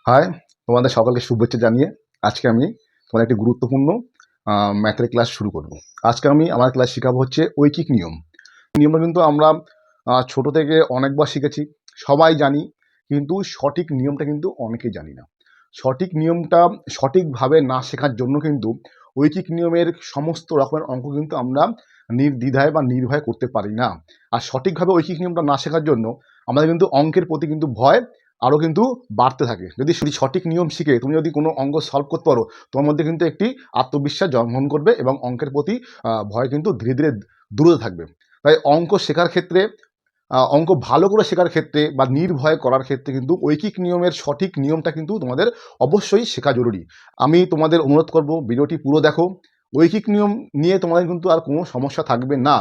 High, তোমাদের সকলকে শুভেচ্ছা জানিয়ে আজকে আমি তোমাদের একটি গুরুত্বপূর্ণ ম্যাথের ক্লাস শুরু করব। আজকে আমি আমার ক্লাস শেখাবো হচ্ছে ঐকিক নিয়ম। নিয়মটা কিন্তু আমরা ছোট থেকে অনেকবার শিখেছি, সবাই জানি, কিন্তু সঠিক নিয়মটা কিন্তু অনেকেই জানি না। সঠিক নিয়মটা সঠিকভাবে না শেখার জন্য কিন্তু ঐকিক নিয়মের সমস্ত রকমের অঙ্ক কিন্তু আমরা নির্দ্বিধায় বা নির্ভয়ে করতে পারি না। আর সঠিকভাবে ঐকিক নিয়মটা না শেখার জন্য আমাদের কিন্তু অঙ্কের প্রতি কিন্তু ভয় আরও কিন্তু বাড়তে থাকে। যদি সঠিক নিয়ম শিখে তুমি যদি কোনো অঙ্ক সলভ করতে পারো, তোমার মধ্যে কিন্তু একটি আত্মবিশ্বাস জন্মগ্রহণ করবে এবং অঙ্কের প্রতি ভয় কিন্তু ধীরে ধীরে দূরে থাকবে। তাই অঙ্ক শেখার ক্ষেত্রে, অঙ্ক ভালো করে শেখার ক্ষেত্রে বা নির্ভয় করার ক্ষেত্রে কিন্তু ঐকিক নিয়মের সঠিক নিয়মটা কিন্তু তোমাদের অবশ্যই শেখা জরুরি। আমি তোমাদের অনুরোধ করব, ভিডিওটি পুরো দেখো। ঐকিক নিয়ম নিয়ে তোমাদের কিন্তু আর কোনো সমস্যা থাকবে না।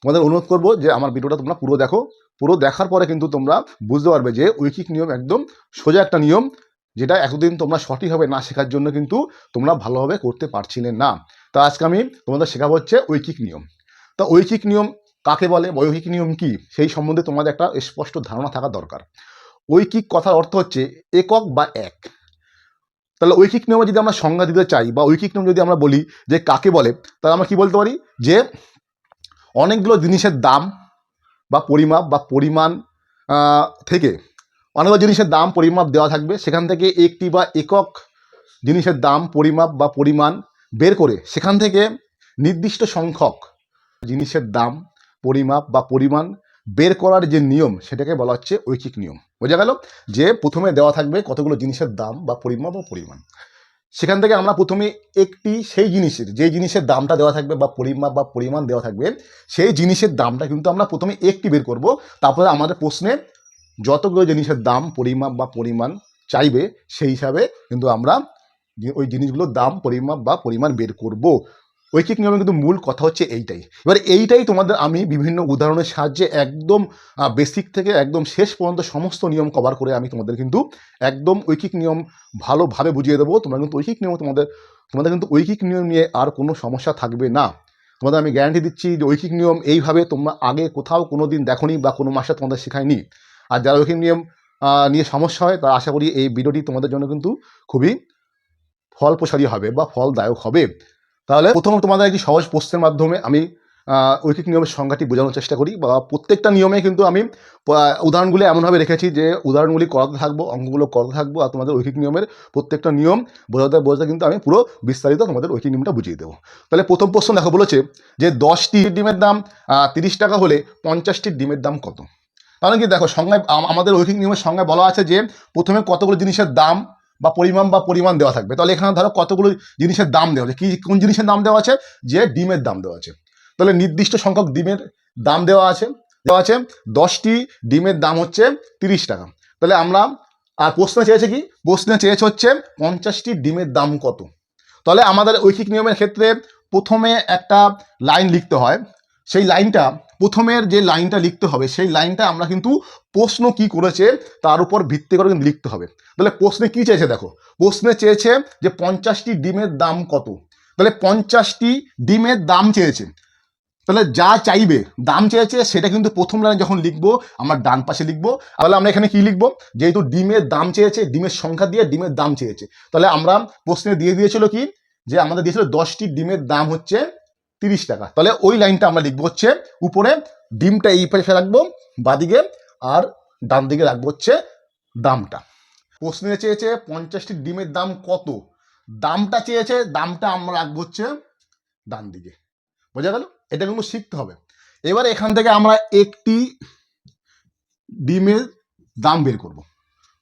তোমাদের অনুরোধ করব যে আমার ভিডিওটা তোমরা পুরো দেখো। পুরো দেখার পরে কিন্তু তোমরা বুঝতে পারবে যে ঐকিক নিয়ম একদম সোজা একটা নিয়ম, যেটা এতদিন তোমরা সঠিকভাবে না শেখার জন্য কিন্তু তোমরা ভালোভাবে করতে পারছিলে না। তা আজকে আমি তোমাদের শেখাবো হচ্ছে ঐকিক নিয়ম। তা ঐকিক নিয়ম কাকে বলে, ঐকিক নিয়ম কি, সেই সম্বন্ধে তোমাদের একটা স্পষ্ট ধারণা থাকা দরকার। ঐকিক কথার অর্থ হচ্ছে একক বা এক। তাহলে ঐকিক নিয়মে যদি আমরা সংজ্ঞা দিতে চাই বা ঐকিক নিয়ম যদি আমরা বলি যে কাকে বলে, তাহলে আমরা কি বলতে পারি যে অনেকগুলো জিনিসের দাম বা পরিমাপ বা পরিমাণ থেকে, অনেকগুলো জিনিসের দাম পরিমাপ দেওয়া থাকবে, সেখান থেকে একটি বা একক জিনিসের দাম পরিমাপ বা পরিমাণ বের করে সেখান থেকে নির্দিষ্ট সংখ্যক জিনিসের দাম পরিমাপ বা পরিমাণ বের করার যে নিয়ম, সেটাকে বলা হচ্ছে ঐকিক নিয়ম। বোঝা গেল যে প্রথমে দেওয়া থাকবে কতগুলো জিনিসের দাম বা পরিমাপ বা পরিমাণ, সেখান থেকে আমরা প্রথমে একটি সেই জিনিসের, যে জিনিসের দামটা দেওয়া থাকবে বা পরিমাপ বা পরিমাণ দেওয়া থাকবে, সেই জিনিসের দামটা কিন্তু আমরা প্রথমে একটি বের করব। তারপরে আমাদের প্রশ্নে যতগুলো জিনিসের দাম পরিমাপ বা পরিমাণ চাইবে, সেই হিসাবে কিন্তু আমরা ওই জিনিসগুলোর দাম পরিমাপ বা পরিমাণ বের করব। ঐকিক নিয়মে কিন্তু মূল কথা হচ্ছে এইটাই। এবার এইটাই তোমাদের আমি বিভিন্ন উদাহরণের সাহায্যে একদম বেসিক থেকে একদম শেষ পর্যন্ত সমস্ত নিয়ম কভার করে আমি তোমাদের কিন্তু একদম ঐকিক নিয়ম ভালোভাবে বুঝিয়ে দেবো। তোমরা কিন্তু ঐকিক নিয়ম তোমাদের কিন্তু ঐকিক নিয়ম নিয়ে আর কোনো সমস্যা থাকবে না। তোমাদের আমি গ্যারান্টি দিচ্ছি যে ঐকিক নিয়ম এইভাবে তোমরা আগে কোথাও কোনো দিন দেখোনি বা কোনো মাসে তোমাদের শেখায়নি। আর যারা ঐকিক নিয়ম নিয়ে সমস্যা হয়, তারা আশা করি এই ভিডিওটি তোমাদের জন্য কিন্তু খুবই ফলপ্রসারী হবে বা ফলদায়ক হবে। তাহলে প্রথমে তোমাদের একটি সহজ প্রশ্নের মাধ্যমে আমি ঐকিক নিয়মের সংজ্ঞাটি বোঝানোর চেষ্টা করি, বা প্রত্যেকটা নিয়মে কিন্তু আমি উদাহরণগুলি এমনভাবে রেখেছি যে উদাহরণগুলি করাতে থাকবো, অঙ্কগুলো করাতে থাকবো, আর তোমাদের ঐকিক নিয়মের প্রত্যেকটা নিয়ম বোঝাতে কিন্তু আমি পুরো বিস্তারিত তোমাদের ঐকিক নিয়মটা বুঝিয়ে দেবো। তাহলে প্রথম প্রশ্ন দেখো, বলেছে যে 10টি ডিমের দাম 30 টাকা হলে 50টি ডিমের দাম কত? তাহলে কি দেখো, সংজ্ঞায় আমাদের ঐকিক নিয়মের সংজ্ঞায় বলা আছে যে প্রথমে কতগুলো জিনিসের দাম বা পরিমাণ দেওয়া থাকবে। তাহলে এখানে ধরো কতগুলো জিনিসের দাম দেওয়া আছে, কি কোন জিনিসের দাম দেওয়া আছে, যে ডিমের দাম দেওয়া আছে। তাহলে নির্দিষ্ট সংখ্যক ডিমের দাম দেওয়া আছে 10টি ডিমের দাম হচ্ছে 30 টাকা। তাহলে আমরা, আর প্রশ্ন চেয়েছে কি, প্রশ্নে চেয়েছে হচ্ছে 50টি ডিমের দাম কত। তাহলে আমাদের ঐকিক নিয়মের ক্ষেত্রে প্রথমে একটা লাইন লিখতে হয়। সেই লাইনটা, প্রথমের যে লাইনটা লিখতে হবে, সেই লাইনটা আমরা কিন্তু প্রশ্ন কি করেছে তার উপর ভিত্তি করে কিন্তু লিখতে হবে। তাহলে প্রশ্নে কি চেয়েছে দেখো, প্রশ্নে চেয়েছে যে 50টি ডিমের দাম কত। তাহলে 50টি ডিমের দাম চেয়েছে, তাহলে যা চাইবে দাম চেয়েছে সেটা কিন্তু প্রথম লাইনে যখন লিখবো আমরা ডান পাশে লিখবো। তাহলে আমরা এখানে কি লিখবো, যেহেতু ডিমের দাম চেয়েছে, ডিমের সংখ্যা দিয়ে ডিমের দাম চেয়েছে, তাহলে আমরা প্রশ্নে দিয়ে দিয়েছিল কি, যে আমাদের দিয়েছিল 10টি ডিমের দাম হচ্ছে 30 টাকা। তাহলে ওই লাইনটা আমরা লিখবো হচ্ছে উপরে, ডিমটা এই পাশে রাখবো বাদিকে, আর ডান দিকে রাখবো হচ্ছে দামটা। প্রশ্নে চেয়েছে 50টি ডিমের দাম কত, দামটা চেয়েছে, দামটা আমরা রাখবো হচ্ছে ডান দিকে। বোঝা গেল? এটা কিন্তু শিখতে হবে। এবার এখান থেকে আমরা একটি ডিমের দাম বের করব।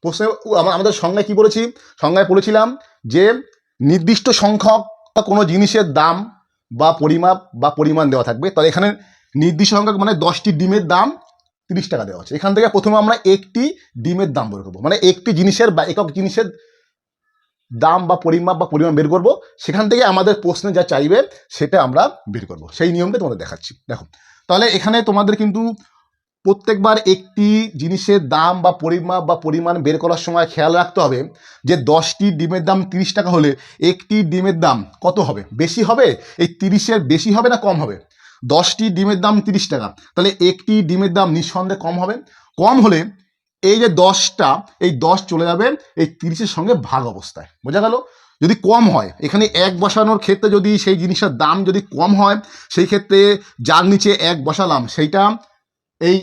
প্রশ্নে আমাদের সংজ্ঞায় কি বলেছি, সংজ্ঞায় পড়েছিলাম যে নির্দিষ্ট সংখ্যক কোনো জিনিসের দাম বা পরিমাপ বা পরিমাণ দেওয়া থাকবে। তাহলে এখানে নির্দিষ্ট সংখ্যক মানে 10টি ডিমের দাম 30 টাকা দেওয়া আছে। এখান থেকে প্রথমে আমরা একটি ডিমের দাম বের করবো, মানে একটি জিনিসের বা একক জিনিসের দাম বা পরিমাপ বা পরিমাণ বের করব। সেখান থেকে আমাদের প্রশ্নে যা চাইবে সেটা আমরা বের করব। সেই নিয়মটা তোমাদের দেখাচ্ছি। দেখো, তাহলে এখানে তোমাদের কিন্তু প্রত্যেকবার একটি জিনিসের দাম বা পরিমাপ বা পরিমাণ বের করার সময় খেয়াল রাখতে হবে যে 10টি ডিমের দাম 30 টাকা হলে একটি ডিমের দাম কত হবে, বেশি হবে, এই 30-এর বেশি হবে না কম হবে। 10টি ডিমের দাম 30 টাকা, তাহলে একটি ডিমের দাম নিঃসন্দেহে কম হবে। কম হলে এই যে 10টা, এই 10 চলে যাবে এই 30-এর সঙ্গে ভাগ অবস্থায়। বোঝা গেল? যদি কম হয়, এখানে 1 বসানোর ক্ষেত্রে যদি সেই জিনিসটার দাম যদি কম হয়, সেই ক্ষেত্রে যার নিচে 1 বসালাম সেইটা এই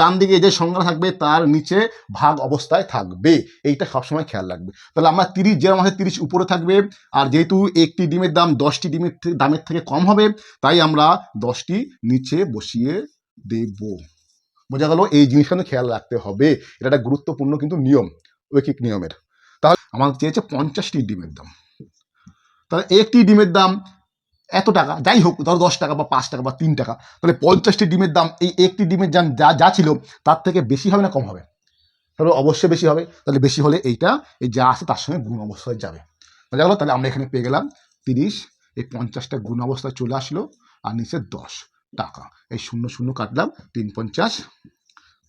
ডান দিকে যে সংখ্যা থাকবে তার নিচে ভাগ অবস্থায় থাকবে। এইটা সবসময় খেয়াল রাখবে। তাহলে আমরা 30, যেরকম আছে 30 উপরে থাকবে, আর যেহেতু একটি ডিমের দাম 10টি ডিমের দামের থেকে কম হবে, তাই আমরা 10টি নিচে বসিয়ে দেব। বোঝা গেল? এই জিনিসটা কিন্তু খেয়াল রাখতে হবে। এটা একটা গুরুত্বপূর্ণ কিন্তু নিয়ম, ঐকিক নিয়মের। তাহলে আমাদের চেয়েছে 50টি ডিমের দাম। তাহলে একটি ডিমের দাম এত টাকা, যাই হোক, ধরো 10 টাকা বা 5 টাকা বা 3 টাকা, তাহলে 50টি ডিমের দাম এই একটি ডিমের দাম যা ছিল তার থেকে বেশি হবে না কম হবে? তাহলে অবশ্যই বেশি হবে। তাহলে বেশি হলে এইটা এই যা আছে তার সঙ্গে গুণ অবস্থায় যাবে। বোঝা গেল? তাহলে আমরা এখানে পেয়ে গেলাম 30, এই 50টা গুণ অবস্থায় চলে আসলো, আর নিচে 10 টাকা। এই 0 0 কাটলাম, 3 50,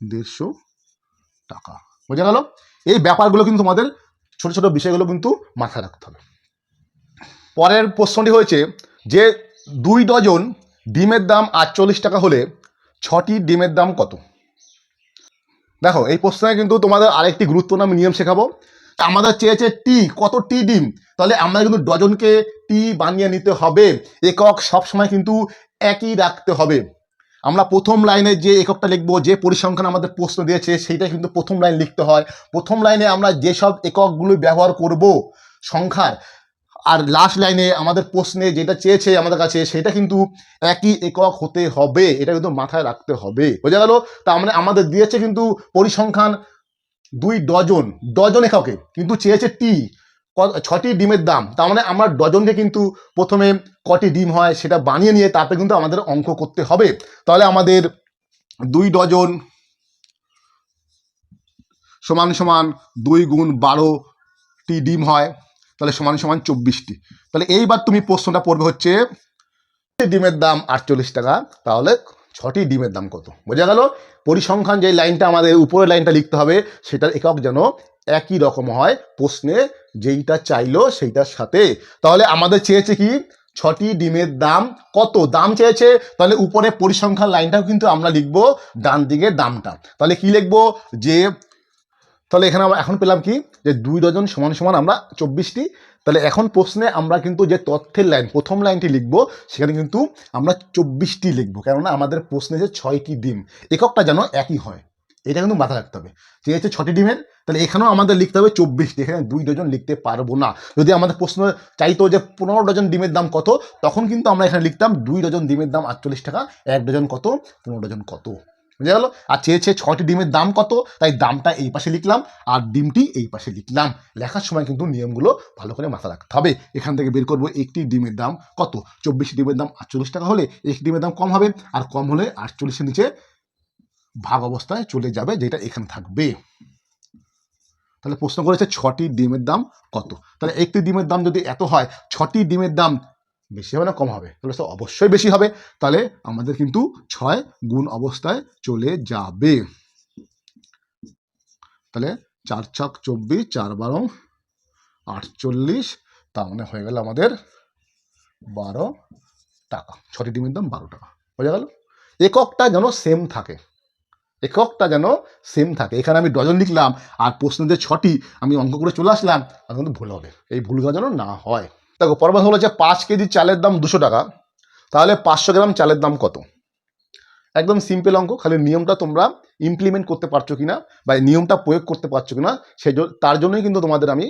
150 টাকা। বোঝা গেল? এই ব্যাপারগুলো কিন্তু তোমাদের ছোট ছোট বিষয়গুলো কিন্তু মাথায় রাখতে হবে। পরের প্রশ্নটি হয়েছে যে 2 ডজন ডিমের দাম 48 টাকা হলে 6টি ডিমের দাম কত? দেখো, এই প্রশ্নে কিন্তু তোমাদের আরেকটি গুরুত্বপূর্ণ আমি নিয়ম শেখাবো। আমাদের চেয়েছে টি, কত টি ডিম, তাহলে আমরা কিন্তু ডজনকে টি বানিয়ে নিতে হবে। একক সবসময় কিন্তু একই রাখতে হবে। আমরা প্রথম লাইনে যে এককটা লিখবো, যে পরিসংখ্যান আমাদের প্রশ্ন দিয়েছে সেইটা কিন্তু প্রথম লাইন লিখতে হয়। প্রথম লাইনে আমরা যেসব এককগুলো ব্যবহার করব সংখ্যার, আর লাস্ট লাইনে আমাদের প্রশ্নে যেটা চেয়েছে আমাদের কাছে সেটা কিন্তু একই একক হতে হবে। এটা কিন্তু মাথায় রাখতে হবে। বোঝা গেল? তা আমাদের দিয়েছে কিন্তু পরিসংখ্যান 2 ডজন, ডজন এককে, কিন্তু চেয়েছে টি, 6টি ডিমের দাম। তার মানে আমরা ডজনকে কিন্তু প্রথমে কটি ডিম হয় সেটা বানিয়ে নিয়ে তারপরে কিন্তু আমাদের অঙ্ক করতে হবে। তাহলে আমাদের 2 ডজন সমান সমান 2 গুণ 12টি ডিম হয়, তাহলে সমান সমান 24টি। তাহলে এইবার তুমি প্রশ্নটা পড়বে হচ্ছে ডিমের দাম 48 টাকা, তাহলে 6টি ডিমের দাম কত? বোঝা গেল? পরিসংখ্যান যে লাইনটা আমাদের উপরের লাইনটা লিখতে হবে সেটার একক যেন একই রকম হয় প্রশ্নে যেইটা চাইলো সেইটার সাথে। তাহলে আমাদের চেয়েছে কি 6টি ডিমের দাম কত, দাম চেয়েছে, তাহলে উপরে পরিসংখ্যান লাইনটাও কিন্তু আমরা লিখবো ডান দিকে দামটা। তাহলে কি লিখবো যে, তাহলে এখানে আমরা এখন পেলাম কি যে 2 ডজন সমান সমান আমরা 24টি। তাহলে এখন প্রশ্নে আমরা কিন্তু যে তথ্যের লাইন প্রথম লাইনটি লিখবো সেখানে কিন্তু আমরা 24টি লিখবো, কেননা আমাদের প্রশ্নে যে 6টি ডিম, এককটা যেন একই হয়, এটা কিন্তু মাথায় রাখতে হবে। ঠিক আছে, 6টি ডিমের, তাহলে এখানেও আমাদের লিখতে হবে 24টি, এখানে 2 ডজন লিখতে পারবো না। যদি আমাদের প্রশ্ন চাইতো যে 15 ডজন ডিমের দাম কত, তখন কিন্তু আমরা এখানে লিখতাম 2 ডজন ডিমের দাম 48 টাকা, 1 ডজন কত, 15 ডজন কত। বুঝে গেল? আর চেয়েছে 6টি ডিমের দাম কত, তাই দামটা এই পাশে লিখলাম আর ডিমটি এই পাশে লিখলাম। লেখার সময় কিন্তু নিয়মগুলো ভালো করে মাথায় রাখতে হবে। এখান থেকে বের করবো একটি ডিমের দাম কত, 24 ডিমের দাম 48 টাকা হলে একটি ডিমের দাম কম হবে, আর কম হলে 48-এর নিচে ভাগ অবস্থায় চলে যাবে, যেটা এখানে থাকবে। তাহলে প্রশ্ন করেছে 6টি ডিমের দাম কত, তাহলে একটি ডিমের দাম যদি এত হয় 6টি ডিমের দাম বেশি হবে না কম হবে? তাহলে তো অবশ্যই বেশি হবে। তাহলে আমাদের কিন্তু 6 গুণ অবস্থায় চলে যাবে। তাহলে 4 ছক 24, 4 12 48, তার মানে হয়ে গেল আমাদের 12 টাকা। 6টি ডিমের দাম 12 টাকা। বোঝা গেল? এককটা যেন সেম থাকে, এককটা যেন সেম থাকে। এখানে আমি ডজন লিখলাম আর প্রশ্নে যে 6টি আমি অঙ্ক করে চলে আসলাম, আর কিন্তু ভুল হবে। এই ভুলগুলো যেন না হয়। দেখো, পরবর্তী হলো যে 5 কেজি চালের দাম 200 টাকা, তাহলে 500 গ্রাম চালের দাম কত? একদম সিম্পল অঙ্ক, খালি নিয়মটা তোমরা ইমপ্লিমেন্ট করতে পারছো কিনা বা নিয়মটা প্রয়োগ করতে পারছো কিনা তার জন্যই কিন্তু তোমাদের আমি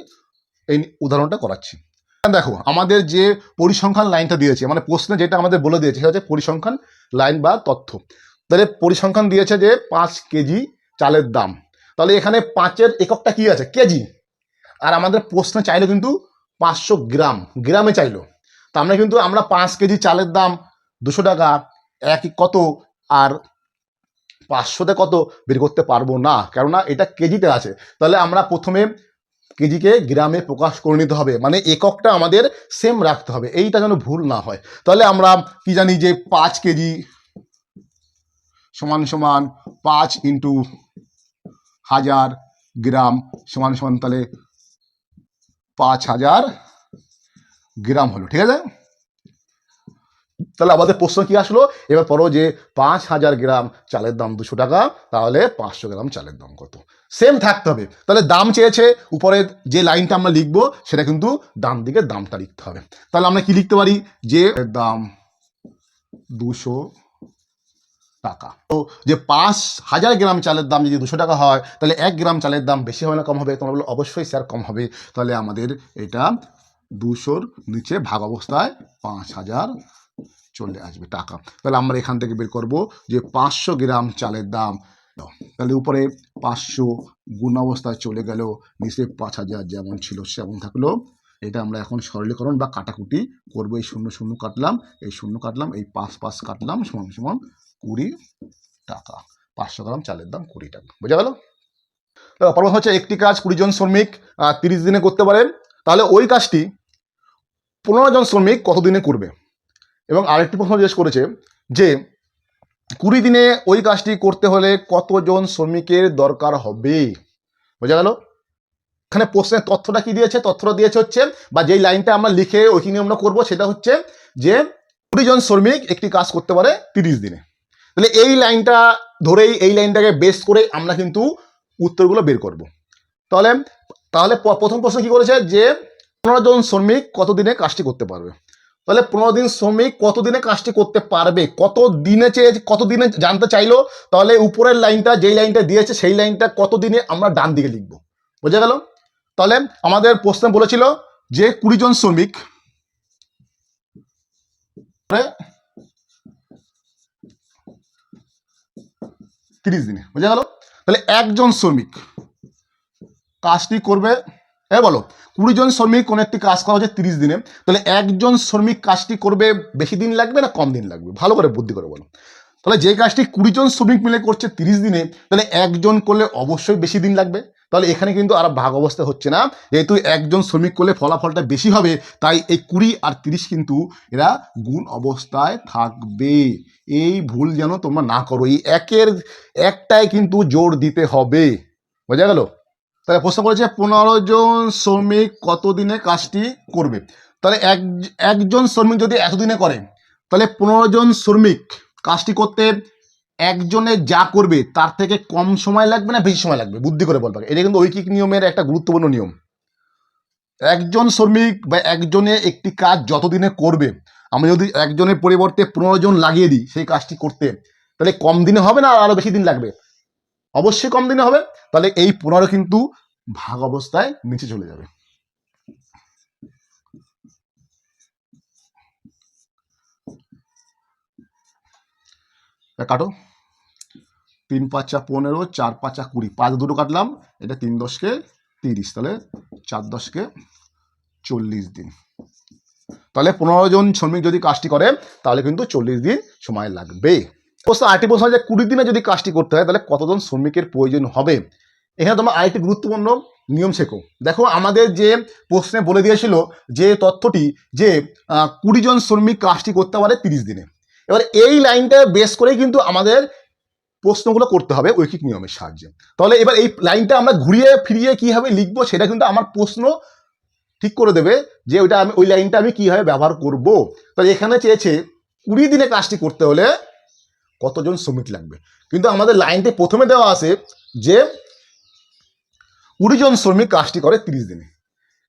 এই উদাহরণটা করাচ্ছি। দেখো, আমাদের যে পরিসংখ্যান লাইনটা দিয়েছে, মানে প্রশ্নে যেটা আমাদের বলে দিয়েছে সেটা হচ্ছে পরিসংখ্যান লাইন বা তথ্য। তাহলে পরিসংখ্যান দিয়েছে যে 5 কেজি চালের দাম, তাহলে এখানে 5-এর এককটা কি আছে? কেজি। আর আমাদের প্রশ্নে চাইলো কিন্তু 500 গ্রাম, গ্রামে চাইলো। তা আমরা কিন্তু 5 কেজি চালের দাম 200 টাকা একই কত আর 500-তে কত বের করতে পারবো না, কেননা এটা কেজিতে আছে। তাহলে আমরা প্রথমে কেজিকে গ্রামে প্রকাশ করে নিতে হবে, মানে এককটা আমাদের সেম রাখতে হবে, এইটা যেন ভুল না হয়। তাহলে আমরা কি জানি যে 5 কেজি সমান সমান 5 ইন্টু 1000 গ্রাম সমান সমান তাহলে 5000 গ্রাম হলো। ঠিক আছে, তাহলে আমাদের প্রশ্ন কি আসলো, এবার পড়ো যে 5,000 গ্রাম চালের দাম 200 টাকা, তাহলে 500 গ্রাম চালের দাম কত, সেম থাকতে হবে। তাহলে দাম চেয়েছে, উপরে যে লাইনটা আমরা লিখবো সেটা কিন্তু ডান দিকে দামটা লিখতে হবে। তাহলে আমরা কি লিখতে পারি, যে দাম 200 টাকা। তো যে 5,000 গ্রাম চালের দাম যদি 200 টাকা হয়, তাহলে 1 গ্রাম চালের দাম বেশি হবে না কম হবে? তোমরা বলো অবশ্যই স্যার কম হবে। তাহলে আমাদের এটা 200-র নিচে ভাগ অবস্থায় 5,000 চলে আসবে টাকা। তাহলে আমরা এখান থেকে বের করব যে 500 গ্রাম চালের দাম, তাহলে উপরে 500 গুণ অবস্থায় চলে গেল, নিচে 5,000 যেমন ছিল সেমন থাকলো। এটা আমরা এখন সরলীকরণ বা কাটাকুটি করবো। এই 0 0 কাটলাম, এই 0 কাটলাম, এই 5 5 কাটলাম, সমান সমান 20 টাকা। 500 গ্রাম চালের দাম 20 টাকা। বোঝা গেল? প্রথম হচ্ছে একটি কাজ 20 জন শ্রমিক 30 দিনে করতে পারেন, তাহলে ওই কাজটি 15 জন শ্রমিক কত দিনে করবে? এবং আরেকটি প্রশ্ন জিজ্ঞেস করেছে যে 20 দিনে ওই কাজটি করতে হলে কতজন শ্রমিকের দরকার হবে? বোঝা গেল? এখানে প্রশ্নের তথ্যটা কি দিয়েছে? তথ্যটা দিয়েছে হচ্ছে, বা যেই লাইনটা আমরা লিখে ওইখানে নিয়ে আমরা করবো সেটা হচ্ছে যে 20 জন শ্রমিক একটি কাজ করতে পারে 30 দিনে। তাহলে এই লাইনটা ধরেই, এই লাইনটাকে বেস করেই আমরা কিন্তু উত্তরগুলো বের করব। তাহলে তাহলে প্রথম প্রশ্ন কি করেছে, যে 15 জন শ্রমিক কত দিনে কাজটি করতে পারবে? তাহলে 15 দিন শ্রমিক কত দিনে কাজটি করতে পারবে, কত দিনে চেয়ে কত দিনে জানতে চাইলো। তাহলে উপরের লাইনটা, যেই লাইনটা দিয়েছে সেই লাইনটা কত দিনে আমরা ডান দিকে লিখবো। বোঝা গেল? তাহলে আমাদের প্রশ্ন বলেছিল যে 20 জন শ্রমিক 30 দিনে। বোঝা গেল? তাহলে একজন শ্রমিক কাজটি করবে, বলো 20 জন শ্রমিক কোন একটি কাজ করা হচ্ছে 30 দিনে, তাহলে একজন শ্রমিক কাজটি করবে বেশি দিন লাগবে না কম দিন লাগবে? ভালো করে বুদ্ধি করে বলো। তাহলে যে কাজটি 20 জন শ্রমিক মিলে করছে 30 দিনে, তাহলে একজন করলে অবশ্যই বেশি দিন লাগবে। তাহলে এখানে কিন্তু আর ভাগ অবস্থা হচ্ছে না, যেহেতু একজন শ্রমিক করলে ফলাফলটা বেশি হবে, তাই এই 20 আর 30 কিন্তু এরা গুণ অবস্থায় থাকবে। এই ভুল যেন তোমরা না করো, এই একের একটাই কিন্তু জোর দিতে হবে। বোঝা গেল? তাহলে প্রশ্ন করেছে 15 জন শ্রমিক কত দিনে কাজটি করবে। তাহলে একজন শ্রমিক যদি এতদিনে করে, তাহলে 15 জন শ্রমিক কাজটি করতে একজনে যা করবে তার থেকে কম সময় লাগবে না বেশি সময় লাগবে? বুদ্ধি করে বলবে। এটা কিন্তু ঐকিক নিয়মের একটা গুরুত্বপূর্ণ নিয়ম। একজন শ্রমিক বা একজনে একটি কাজ যতদিনে করবে, আমি যদি একজনের পরিবর্তে 15 জন লাগিয়ে দিই সেই কাজটি করতে, তাহলে কম দিনে হবে না আরো বেশি দিন লাগবে? অবশ্যই কম দিনে হবে। তাহলে এই 15 কিন্তু ভাগ অবস্থায় নিচে চলে যাবে। কাটো, 3 5 15, 4 5 20, 5 দুটো কাটলাম, এটা 3 10 কে 30, তাহলে 4 10 কে 40 দিন। তাহলে 15 জন শ্রমিক যদি কাজটি করে তাহলে কিন্তু 40 দিন সময় লাগবে। প্রশ্ন আরেকটি প্রশ্ন, যে 20 দিনে যদি কাজটি করতে হয় তাহলে কতজন শ্রমিকের প্রয়োজন হবে? এখানে তোমরা আরেকটি গুরুত্বপূর্ণ নিয়ম শেখো। দেখো আমাদের যে প্রশ্নে বলে দিয়েছিল যে তথ্যটি, যে 20 জন শ্রমিক কাজটি করতে পারে 30 দিনে। এবার এই লাইনটা বেস করেই কিন্তু আমাদের প্রশ্নগুলো করতে হবে ঐকিক নিয়মের সাহায্যে। তাহলে এবার এই লাইনটা আমরা ঘুরিয়ে ফিরিয়ে কিভাবে লিখবো সেটা কিন্তু আমার প্রশ্ন ঠিক করে দেবে, যে ওইটা আমি ওই লাইনটা আমি কিভাবে ব্যবহার করব। তাহলে এখানে চেয়েছে 20 দিনে কাজটি করতে হলে কতজন শ্রমিক লাগবে, কিন্তু আমাদের লাইনটি প্রথমে দেওয়া আছে যে 20 জন শ্রমিক কাজটি করে 30 দিনে,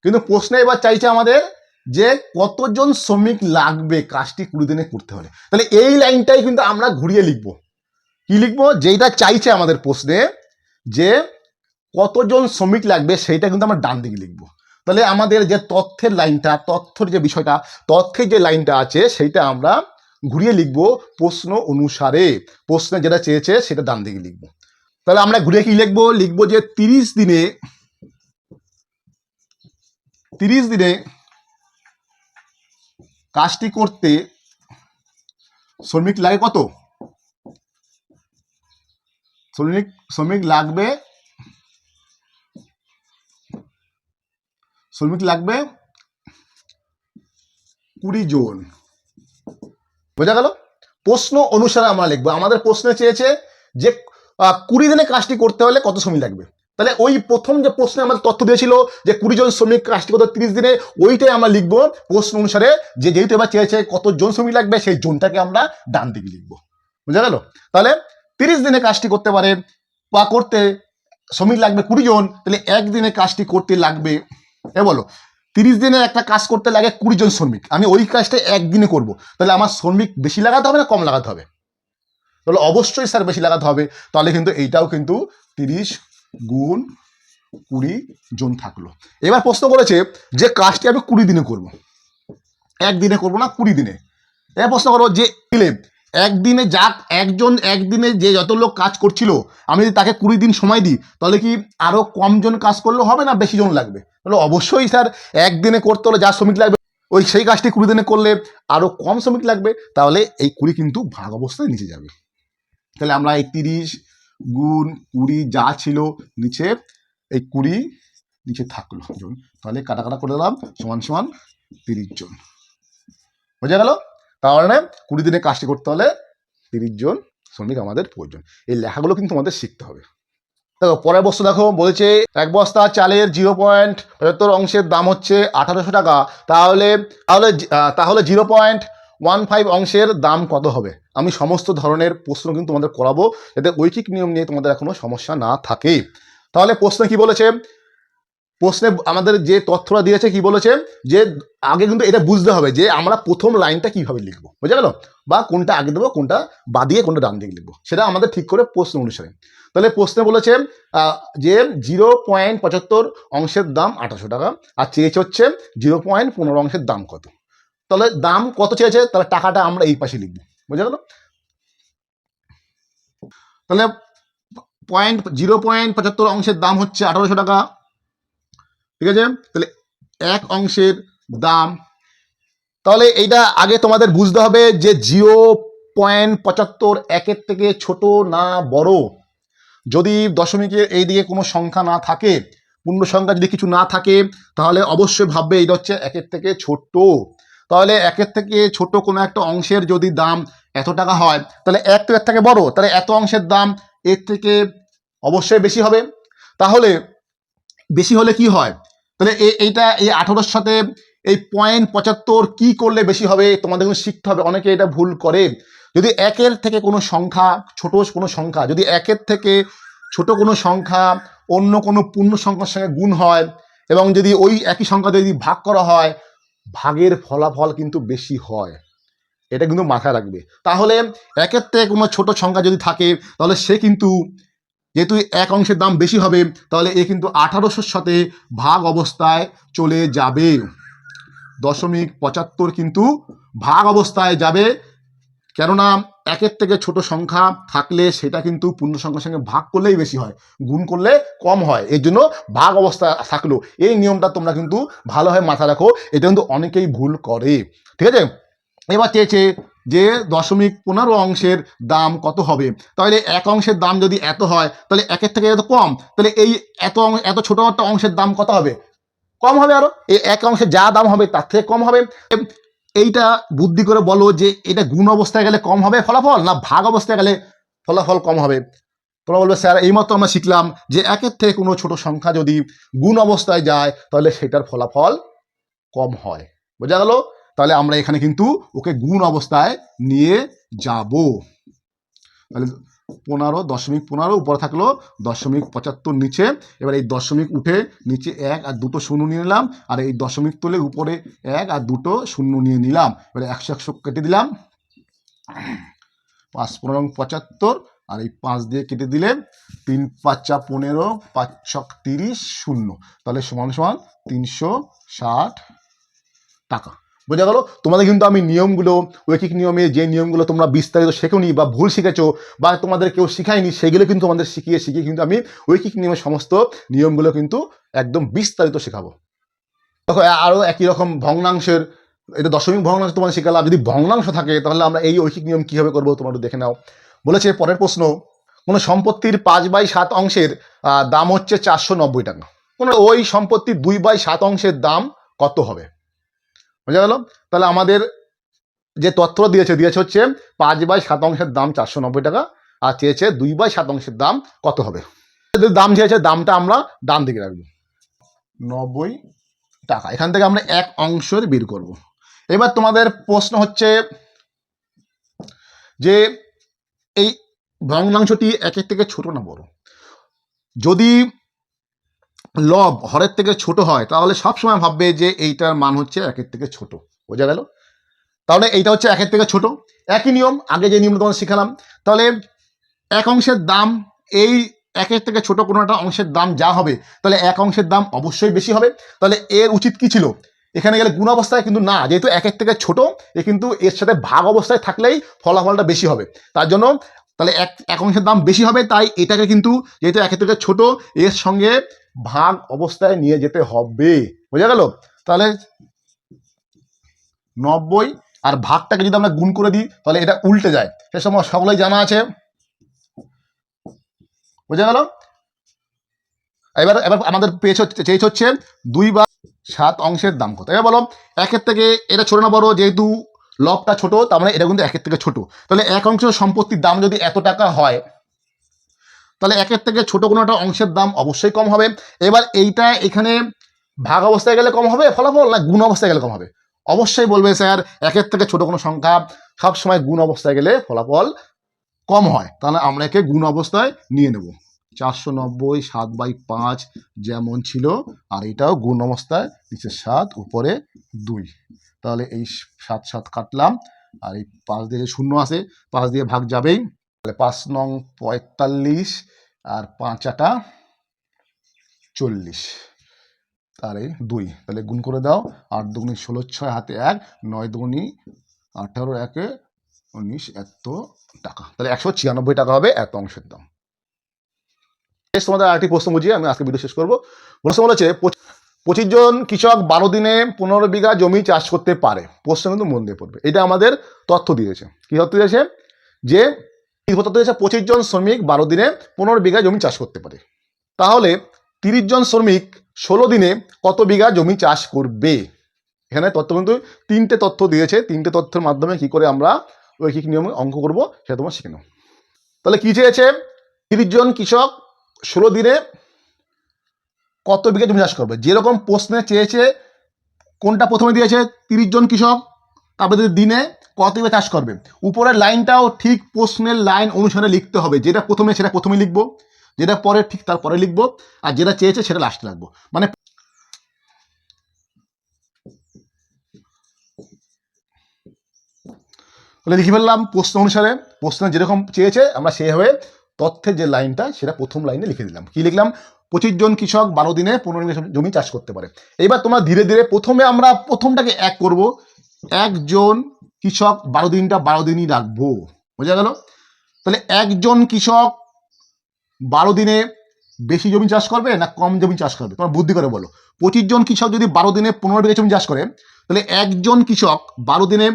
কিন্তু প্রশ্নে এবার চাইছে আমাদের যে কতজন শ্রমিক লাগবে কাজটি 20 দিনে করতে হলে। তাহলে এই লাইনটাই কিন্তু আমরা ঘুরিয়ে লিখবো। কি লিখবো? যেটা চাইছে আমাদের প্রশ্নে, যে কতজন শ্রমিক লাগবে সেইটা কিন্তু আমরা ডান দিকে লিখবো। তাহলে আমাদের যে তথ্যের লাইনটা, তথ্যের যে বিষয়টা, তথ্যের যে লাইনটা আছে সেইটা আমরা ঘুরিয়ে লিখবো প্রশ্ন অনুসারে। প্রশ্নে যেটা চেয়েছে সেটা ডান দিকে লিখবো। তাহলে আমরা ঘুরিয়ে কি লিখবো? লিখবো যে 30 দিনে কাজটি করতে শ্রমিক লাগে কত? শ্রমিক লাগবে 20 জন। বোঝা গেল? প্রশ্ন অনুসারে আমরা লিখবো। আমাদের প্রশ্নে চেয়েছে যে 20 দিনে কাজটি করতে হলে কত সময় লাগবে, তাহলে ওই প্রথম যে প্রশ্নে আমাদের তথ্য দিয়েছিল যে 20 জন শ্রমিক কাজটি করতে 30 দিনে, ওইটাই আমরা লিখবো প্রশ্ন অনুসারে, যে যেহেতু এবার চেয়েছে কতজন শ্রমিক লাগবে সেই জনটাকে আমরা ডান দিকে লিখবো। বুঝা গেল? তাহলে 30 দিনে কাজটি করতে পারে বা করতে শ্রমিক লাগবে 20 জন, তাহলে একদিনে কাজটি করতে লাগবে, বলো 30 দিনে একটা কাজ করতে লাগে 20 জন শ্রমিক, আমি ওই কাজটা একদিনে করব, তাহলে আমার শ্রমিক বেশি লাগাতে হবে না কম লাগাতে হবে? তাহলে অবশ্যই স্যার বেশি লাগাতে হবে। তাহলে কিন্তু এইটাও কিন্তু 30 গুণ 20 জন থাকলো। এবার প্রশ্ন করেছে যে কাজটি আমি 20 দিনে করব, একদিনে করবো না 20 দিনে। এবার প্রশ্ন করবো যে একদিনে একদিনে যে যত লোক কাজ করছিল আমি যদি তাকে 20 দিন সময় দিই, তাহলে কি আরো কম জন কাজ করলে হবে না বেশি জন লাগবে? তাহলে অবশ্যই স্যার একদিনে করতে হলে যা শ্রমিক লাগবে ওই সেই কাজটি 20 দিনে করলে আরো কম শ্রমিক লাগবে, তাহলে এই 20 কিন্তু ভাগ অবস্থায় নিচে যাবে। তাহলে আমরা এই 30 গুণ 20 যা ছিল নিচে, এই 20 নিচে থাকলো জন, তাহলে কাটাকাটা করে দিলাম সমান সমান 30 জন। বোঝা গেল? তাহলে 20 দিনে কাজটি করতে হলে 30 জন শ্রমিক আমাদের প্রয়োজন। এই লেখাগুলো কিন্তু আমাদের শিখতে হবে। দেখো পরের বস্তু দেখো, বলছে এক বস্তা চালের 0.75 অংশের দাম হচ্ছে 1800 টাকা, তাহলে তাহলে তাহলে 0.15 অংশের দাম কত হবে? আমি সমস্ত ধরনের প্রশ্ন কিন্তু তোমাদের করাবো যাতে ঐকিক নিয়ম নিয়ে তোমাদের এখনো সমস্যা না থাকে। তাহলে প্রশ্নে কি বলেছে? প্রশ্নে আমাদের যে তথ্যটা দিয়েছে কি বলেছে যে আগে কিন্তু এটা বুঝতে হবে যে আমরা প্রথম লাইনটা কিভাবে লিখবো, বুঝা গেল? বা কোনটা আগে দেবো, কোনটা বাদিয়ে কোনটা ডান দিকে লিখবো, সেটা আমাদের ঠিক করে প্রশ্ন অনুসারে। তাহলে প্রশ্নে বলেছে যে 0.75 অংশের দাম 1800 টাকা, আর চেয়েছে হচ্ছে 0.15 অংশের দাম কত। তাহলে দাম কত চেয়েছে, তাহলে টাকাটা আমরা এই পাশে লিখবো, বুঝা গেল? তাহলে 0.75 অংশের দাম হচ্ছে 1800 টাকা, ঠিক আছে? তাহলে 1 অংশের দাম, তাহলে এইটা আগে তোমাদের বুঝতে হবে যে 0.75 একের থেকে ছোট না বড়। যদি দশমিকের এই দিকে কোনো সংখ্যা না থাকে, পূর্ণ সংখ্যা যদি কিছু না থাকে, তাহলে অবশ্যই ভাববে এইটা হচ্ছে একের থেকে ছোট। তাহলে একের থেকে ছোট কোনো একটা অংশের যদি দাম এত টাকা হয়, তাহলে এক তো এর থেকে বড়, তাহলে এত অংশের দাম এর থেকে অবশ্যই বেশি হবে। তাহলে বেশি হলে কি হয়? তাহলে এইটা এই 18-র সাথে এই 0.75 কি করলে বেশি হবে তোমাদের শিখতে হবে। অনেকে এটা ভুল করে, যদি একের থেকে কোনো সংখ্যা, ছোট কোনো সংখ্যা, যদি একের থেকে ছোট কোনো সংখ্যা অন্য কোনো পূর্ণ সংখ্যার সঙ্গে গুণ হয় এবং যদি ওই একই সংখ্যা যদি ভাগ করা হয়, ভাগের ফলাফল কিন্তু বেশি হয়, এটা কিন্তু মাথায় রাখবে। তাহলে একের থেকে কোনো ছোট সংখ্যা যদি থাকে, তাহলে সে কিন্তু যেহেতু এক অংশের দাম বেশি হবে, তাহলে এ কিন্তু 1800-র সাথে ভাগ অবস্থায় চলে যাবে। 0.75 কিন্তু ভাগ অবস্থায় যাবে, কেননা একের থেকে ছোট সংখ্যা থাকলে সেটা কিন্তু পূর্ণ সংখ্যার সঙ্গে ভাগ করলেই বেশি হয়, গুণ করলে কম হয়, এর জন্য ভাগ অবস্থা থাকলো। এই নিয়মটা তোমরা কিন্তু ভালোভাবে মাথায় রাখো, এটা কিন্তু অনেকেই ভুল করে, ঠিক আছে? এবার চেয়েছে যে 0.15 অংশের দাম কত হবে। তাহলে এক অংশের দাম যদি এত হয়, তাহলে একের থেকে এত কম, তাহলে এই এত ছোট একটা অংশের দাম কত হবে? কম হবে। আরো এই এক অংশে যা দাম হবে তার থেকে কম হবে। এইটা বুদ্ধি করে বলো যে এটা গুণ অবস্থায় গেলে কম হবে ফলাফল, না ভাগ অবস্থায় গেলে ফলাফল কম হবে? তোমরা বলবে স্যার এইমাত্র আমরা শিখলাম যে একের থেকে কোনো ছোট সংখ্যা যদি গুণ অবস্থায় যায় তাহলে সেটার ফলাফল কম হয়। বোঝা গেল? তাহলে আমরা এখানে কিন্তু ওকে গুণ অবস্থায় নিয়ে যাব। তাহলে 15.15 উপরে থাকলো 0.75 নিচে। এবার এই দশমিক উঠে নিচে 1 আর 2 শূন্য নিয়ে নিলাম, আর এই দশমিক তুলে উপরে 1 আর 2 শূন্য নিয়ে নিলাম। এবারে 100 কেটে দিলাম, 5 15 75, আর এই 5 দিয়ে কেটে দিলে 3 5 15, 5 6 30, শূন্য, তাহলে সমান সমান 360 টাকা। বোঝা গেল? তোমাদের কিন্তু আমি নিয়মগুলো, ঐকিক নিয়মে যে নিয়মগুলো তোমরা বিস্তারিত শেখোনি বা ভুল শিখেছো বা তোমাদের কেউ শিখায়নি, সেগুলো কিন্তু তোমাদের শিখিয়ে কিন্তু আমি ঐকিক নিয়মের সমস্ত নিয়মগুলো কিন্তু একদম বিস্তারিত শেখাবো। দেখো আরও একই রকম ভগ্নাংশের, এটা দশমিক ভগ্নাংশ তোমাদের শেখালাম। যদি ভগ্নাংশ থাকে তাহলে আমরা এই ঐকিক নিয়ম কীভাবে করবো তোমরা একটু দেখে নাও। বলেছে পরের প্রশ্ন, কোনো সম্পত্তির 5/7 অংশের দাম হচ্ছে 490 টাকা, কোনো ওই সম্পত্তির 2/7 অংশের দাম কত হবে? বোঝা গেল? তাহলে আমাদের যে তথ্য দিয়েছে হচ্ছে 5/7 অংশের দাম 490 টাকা, আর চেয়েছে 2/7 অংশের দাম কত হবে। দাম চেয়েছে, দামটা আমরা ডান দিকে রাখবো 90 টাকা। এখান থেকে আমরা এক অংশের বের করব। এবার তোমাদের প্রশ্ন হচ্ছে যে এই ভগ্নাংশটি একের থেকে ছোট না বড়। যদি লব হরের থেকে ছোট হয় তাহলে সবসময় ভাববে যে এইটার মান হচ্ছে একের থেকে ছোট। বোঝা গেল? তাহলে এইটা হচ্ছে একের থেকে ছোট। একই নিয়ম, আগে যে নিয়ম তোমাদের শিখালাম। তাহলে এক অংশের দাম এই একের থেকে ছোট কোনো একটা অংশের দাম যা হবে, তাহলে এক অংশের দাম অবশ্যই বেশি হবে। তাহলে এর উচিত কি ছিল? এখানে গেলে গুণ অবস্থায়, কিন্তু না, যেহেতু একের থেকে ছোট, এ কিন্তু এর সাথে ভাগ অবস্থায় থাকলেই ফলাফলটা বেশি হবে। তার জন্য তাহলে এক অংশের দাম বেশি হবে, তাই এটাকে কিন্তু যেহেতু একের থেকে ছোট, এর সঙ্গে ভাগ অবস্থায় নিয়ে যেতে হবে। বোঝা গেল? তাহলে 90 আর ভাগটাকে যদি আমরা গুণ করে দিই তাহলে এটা উল্টে যায়, সে সময় সকলেই জানা আছে। বোঝা গেল? এবার এবার আমাদের চেয়েছে হচ্ছে 2/7 অংশের দাম কত। এবার বলো একের থেকে এটা ছোট না বড়? যেহেতু লবটা ছোট, তার মানে এটা কিন্তু একের থেকে ছোট। তাহলে এক অংশ সম্পত্তির দাম যদি এত টাকা হয়, তাহলে একের থেকে ছোট কোনো একটা অংশের দাম অবশ্যই কম হবে। এবার এইটা এখানে ভাগ অবস্থায় গেলে কম হবে ফলাফল, না গুণ অবস্থায় গেলে কম হবে? অবশ্যই বলবে স্যার একের থেকে ছোট কোনো সংখ্যা সবসময় গুণ অবস্থায় গেলে ফলাফল কম হয়। তাহলে আমরা একে গুণ অবস্থায় নিয়ে নেব। 490 7/5 যেমন ছিল, আর এটাও গুণ অবস্থায়, নিচে 7 উপরে 2। তাহলে এই 7 7 কাটলাম, আর এই 5 দিয়ে শূন্য আছে, 5 দিয়ে ভাগ যাবেই। তাহলে 5 নং 45 আর 5 আটা 40, তাহলে 2। তাহলে গুণ করে দাও, 8 দুগুণী 16, 6 হাতে 1, 9 দুগুণী 18, 1 19, এত টাকা। তাহলে 196 টাকা হবে এত অংশের দাম। তোমাদের আরেকটি প্রশ্ন বুঝিয়ে আমি আজকে ভিডিও শেষ করবো। প্রশ্ন বলেছে 25 জন কৃষক 12 দিনে 15 বিঘা জমি চাষ করতে পারে। প্রশ্ন কিন্তু মন দিয়ে পড়বে। এটা আমাদের তথ্য দিয়েছে। কি তথ্য দিয়েছে? যে তথ্য দিয়েছে 25 জন শ্রমিক 12 দিনে 15 বিঘা জমি চাষ করতে পারে। তাহলে 30 জন শ্রমিক 16 দিনে কত বিঘা জমি চাষ করবে? এখানে তথ্য কিন্তু 3টে তথ্য দিয়েছে। 3টে তথ্যের মাধ্যমে কি করে আমরা ঐকিক নিয়মে অঙ্ক করবো সেটা তোমরা শিখে নাও। তাহলে কি চেয়েছে? 30 জন কৃষক 16 দিনে কত বিঘা জমি চাষ করবে। যেরকম প্রশ্নে চেয়েছে, কোনটা প্রথমে দিয়েছে? 30 জন কৃষক, তারপরে দিনে কত বিঘা চাষ করবে। উপরের লাইনটাও ঠিক প্রশ্নের লাইন অনুসারে লিখতে হবে। যেটা প্রথমে সেটা প্রথমে লিখবো, যেটা পরে ঠিক তারপরে লিখবো, আর যেটা চেয়েছে সেটা লাস্টে রাখবো। মানে তাহলে লিখে ফেললাম প্রশ্ন অনুসারে, প্রশ্ন যেরকম চেয়েছে আমরা সেইভাবে তথ্যের যে লাইনটা সেটা প্রথম লাইনে লিখে দিলাম। কি লিখলাম? 25 জন কৃষক 12 দিনে 15 বিঘা জমি চাষ করতে পারে। এবার তোমরা ধীরে ধীরে প্রথমে আমরা প্রথমটাকে এক করব। একজন কৃষক 12 দিনটা 12 দিনই রাখবো। বোঝা গেল? তাহলে একজন কৃষক 12 দিনে বেশি জমি চাষ করবে না কম জমি চাষ করবে? তোমার বুদ্ধি করে বলো। 25 জন কৃষক যদি 12 দিনে 15 বিঘা জমি চাষ করে, তাহলে একজন কৃষক 12 দিনে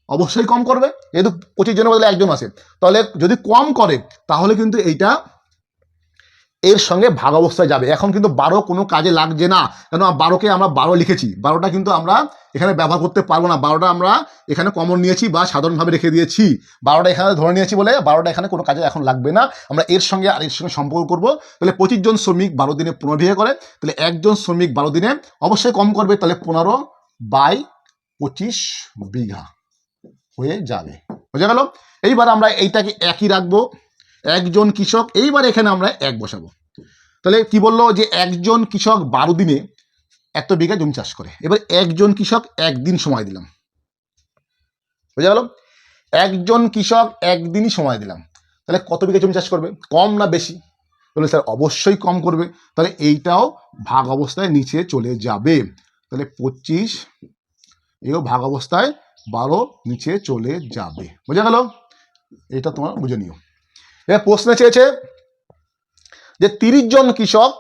অবশ্যই কম করবে, যেহেতু 25 জনের বদলে একজন আছে। তাহলে যদি কম করে তাহলে কিন্তু এইটা এর সঙ্গে ভাগ অবস্থায় যাবে। এখন কিন্তু 12 কোনো কাজে লাগছে না, কেন 12কে আমরা 12 লিখেছি। 12টা কিন্তু আমরা এখানে ব্যবহার করতে পারবো না। 12টা আমরা এখানে কমন নিয়েছি বা সাধারণভাবে রেখে দিয়েছি। 12টা এখানে ধরে নিয়েছি বলে 12টা এখানে কোনো কাজে এখন লাগবে না। আমরা এর সঙ্গে আর এর সঙ্গে সম্পর্ক করবো। তাহলে 25 জন শ্রমিক 12 দিনে 15 বিঘা করে, তাহলে একজন শ্রমিক 12 দিনে অবশ্যই কম করবে। তাহলে 15/25 বিঘা হয়ে যাবে। বোঝা গেল? এইবার আমরা এইটাকে একই রাখবো। একজন কৃষক, এইবার এখানে আমরা এক বসাবো। তাহলে কি বললো? যে একজন কৃষক 12 দিনে এত বিঘা জমি চাষ করে। এবার একজন কৃষক একদিন সময় দিলাম। বোঝা গেল? একজন কৃষক একদিনই সময় দিলাম। তাহলে কত বিঘা জমি চাষ করবে? কম না বেশি? তাহলে স্যার অবশ্যই কম করবে। তাহলে এইটাও ভাগ অবস্থায় নিচে চলে যাবে। তাহলে 25, এও ভাগ অবস্থায় 12 নিচে চলে যাবে। বোঝা গেল? এটা তোমার বুঝে নিও। এবার প্রশ্নে চেয়েছে যে 30 জন কৃষক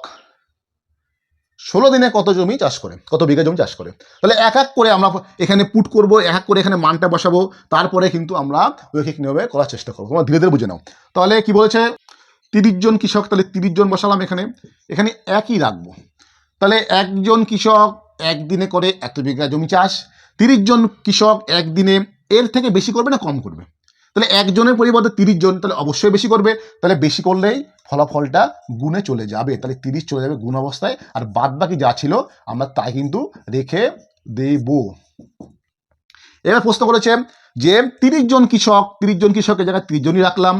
16 দিনে কত জমি চাষ করে, কত বিঘা জমি চাষ করে। তাহলে এক এক করে আমরা এখানে পুট করব, এক এক করে এখানে মানটা বসাবো, তারপরে কিন্তু আমরা ঐকিক নিয়মে করার চেষ্টা করবো। তোমরা ধীরে ধীরে বুঝে নাও। তাহলে কি বলেছে? 30 জন কৃষক, তাহলে 30 জন বসালাম এখানে, এখানে একই রাখবো। তাহলে একজন কৃষক একদিনে করে এত বিঘা জমি চাষ। 30 জন কৃষক একদিনে এর থেকে বেশি করবে না কম করবে? তাহলে একজনের পরিবর্তে 30 জন, তাহলে অবশ্যই বেশি করবে। তাহলে বেশি করলেই ফলাফলটা গুণে চলে যাবে, তাহলে 30 চলে যাবে গুণ অবস্থায়, আর বাদ বাকি যা ছিল আমরা তাই কিন্তু রেখে দেব। এবার প্রশ্ন করেছে যে 30 জন কৃষকের জায়গায় 30 জনই রাখলাম,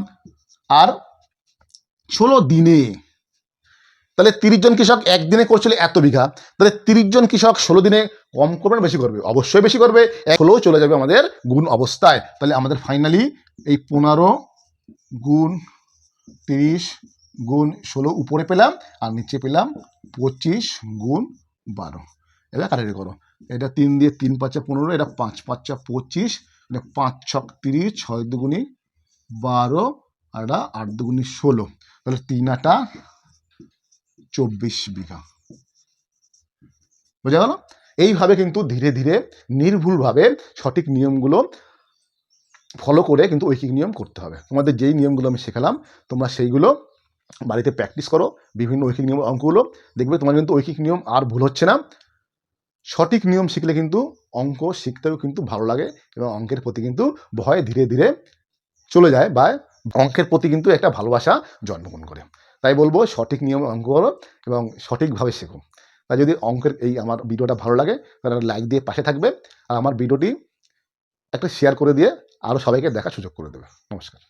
আর 16 দিনে, তাহলে 30 জন কৃষক একদিনে করছিল এত বিঘা, তাহলে 30 জন কৃষক 16 দিনে কম করবে না বেশি করবে? অবশ্যই বেশি করবে। 16 চলে যাবে আমাদের গুণ অবস্থায়। তাহলে আমাদের ফাইনালি এই 15 গুণ 30 গুণ 16 উপরে পেলাম, আর নিচে পেলাম 25 গুণ 12। এবার কাটাকাটি করো, এটা 3 দিয়ে 3 5 15, এটা 5 5 25, এটা 5 6 30, 6 দুগুণি 12, আর এটা 8 দুগুণি 16, তাহলে 3 8 24 বিঘা। বোঝা গেল? এইভাবে কিন্তু ধীরে ধীরে নির্ভুলভাবে সঠিক নিয়মগুলো ফলো করে কিন্তু ঐকিক নিয়ম করতে হবে। তোমাদের যেই নিয়মগুলো আমি শেখালাম তোমরা সেইগুলো বাড়িতে প্র্যাকটিস করো, বিভিন্ন ঐকিক নিয়ম অঙ্কগুলো, দেখবে তোমার কিন্তু ঐকিক নিয়ম আর ভুল হচ্ছে না। সঠিক নিয়ম শিখলে কিন্তু অঙ্ক শিখতেও কিন্তু ভালো লাগে, এবং অঙ্কের প্রতি কিন্তু ভয় ধীরে ধীরে চলে যায়, বা অঙ্কের প্রতি কিন্তু একটা ভালোবাসা জন্মগ্রহণ করে। তাই বলবো সঠিক নিয়মে অঙ্ক করো এবং সঠিকভাবে শেখো। তাই যদি অঙ্কের এই আমার ভিডিওটা ভালো লাগে তাহলে লাইক দিয়ে পাশে থাকবে, আর আমার ভিডিওটি একটা শেয়ার করে দিয়ে আরও সবাইকে দেখার সুযোগ করে দেবে। নমস্কার।